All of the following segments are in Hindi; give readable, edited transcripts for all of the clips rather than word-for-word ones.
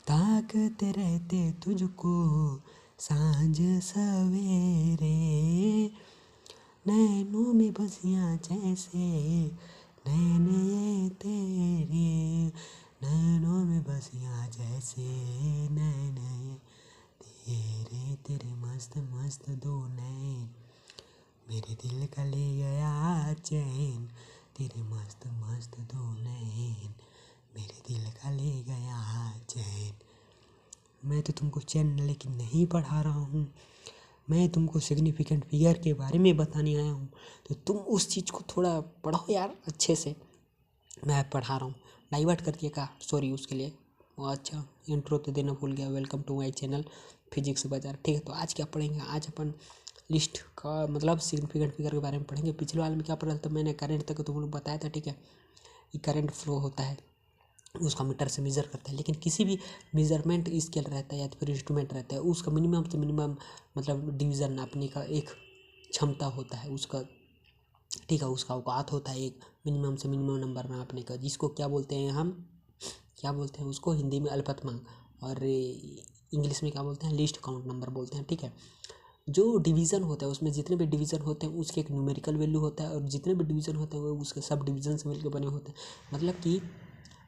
ताकते रहते तुझको सांझ सवेरे, नैनों में बसियाँ जैसे नैन ये तेरे, नैनों में बसियाँ जैसे नैन ये तेरे, तेरे मस्त मस्त दो नैन मेरे दिल का ले गया चैन, तेरे मस्त मस्त दो नैन मेरे दिल का ले गया चैन। मैं तो तुमको चैन लेकिन नहीं पढ़ा रहा हूँ, मैं तुमको सिग्निफिकेंट फिगर के बारे में बताने आया हूँ, तो तुम उस चीज़ को थोड़ा पढ़ो यार अच्छे से। मैं पढ़ा रहा हूँ, डाइवर्ट कर दिया का, सॉरी उसके लिए। वो अच्छा इंट्रो तो देना भूल गया। Welcome to my channel physics Bazaar. ठीक है, तो आज क्या पढ़ेंगे? आज अपन लिस्ट का मतलब सिग्निफिकेंट फिगर के बारे में पढ़ेंगे। पिछले वाले में क्या पढ़ा था मैंने? करंट तक तुम लोग बताया था। ठीक है, ये करंट फ्लो होता है, उसका मीटर से मेज़र करता है, लेकिन किसी भी मेज़रमेंट स्केल रहता है या फिर इंस्ट्रूमेंट रहता है, उसका मिनिमम से मिनिमम मतलब डिवीज़न नापने का एक क्षमता होता है उसका। ठीक है, उसका औकात होता है एक मिनिमम से मिनिमम नंबर नापने का, जिसको क्या बोलते हैं हम, क्या बोलते हैं उसको हिंदी में अल्पतमांक, और इंग्लिश में क्या बोलते हैं? लीस्ट काउंट नंबर बोलते हैं। ठीक है, जो डिवीज़न होता है उसमें जितने भी डिवीज़न होते हैं उसके एक न्यूमेरिकल वैल्यू होता है, और जितने भी डिवीज़न होते हैं वो उसके सब डिवीज़न से मिलकर बने होते हैं। मतलब कि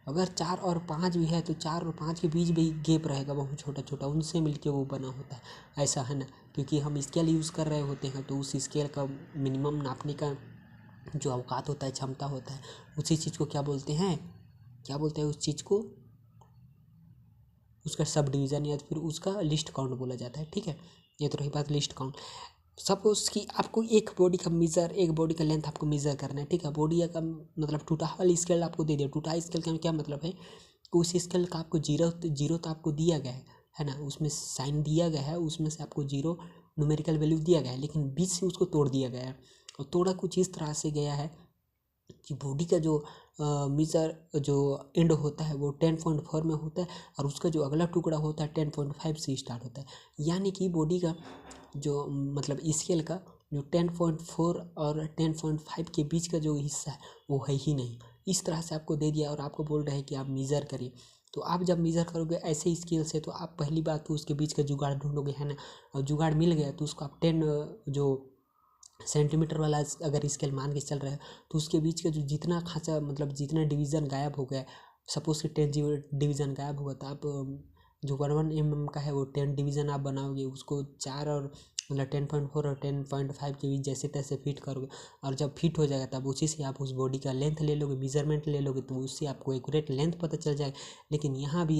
अगर 4 और 5 भी है तो 4 और 5 के बीच भी गैप रहेगा बहुत छोटा छोटा, उनसे मिलके वो बना होता है, ऐसा है ना। क्योंकि हम स्केल यूज़ कर रहे होते हैं, तो उस स्केल का मिनिमम नापने का जो औकात होता है, क्षमता होता है, उसी चीज़ को क्या बोलते हैं? क्या बोलते हैं उस चीज़ को? उसका सब डिवीज़न या फिर उसका लिस्ट काउंट बोला जाता है। ठीक है, ये तो रही बात लिस्ट काउंट। सपोज कि आपको एक बॉडी का मेज़र, एक बॉडी का लेंथ आपको मेज़र करना है। ठीक है, बॉडी का मतलब टूटा वाली स्केल आपको दे दिया। टूटा स्केल का क्या मतलब है कि उस स्केल का आपको जीरो तो आपको दिया गया है ना, उसमें साइन दिया गया है, उसमें से आपको जीरो न्यूमेरिकल वैल्यू दिया गया है, लेकिन बीच से उसको तोड़ दिया गया है। और तोड़ा कुछ इस तरह से गया है कि बॉडी का जो मेजर जो एंड होता है वो 10.4 में होता है, और उसका जो अगला टुकड़ा होता है 10.5 से स्टार्ट होता है। यानी कि बॉडी का जो मतलब स्केल का जो 10.4 और 10.5 के बीच का जो हिस्सा है वो है ही नहीं। इस तरह से आपको दे दिया और आपको बोल रहे हैं कि आप मेज़र करिए। तो आप जब मेज़र करोगे ऐसे स्केल से, तो आप पहली बात तो उसके बीच का जुगाड़ ढूंढोगे, है ना। और जुगाड़ मिल गया तो उसको आप 10 जो सेंटीमीटर वाला अगर स्केल मान के चल रहा है, तो उसके बीच का जो जितना खाँचा मतलब जितना डिवीज़न गायब हो गया, सपोज कि 10 डिवीज़न गायब हुआ, तो आप जो 1 mm का है वो 10 डिवीज़न आप बनाओगे, उसको 4 और मतलब 10.4 और 10.5 के बीच जैसे तैसे फिट करोगे, और जब फिट हो जाएगा तब उसी से आप उस बॉडी का लेंथ ले लोगे, मेजरमेंट ले लोगे, तो उससे आपको एक्यूरेट लेंथ पता चल जाएगा। लेकिन यहाँ भी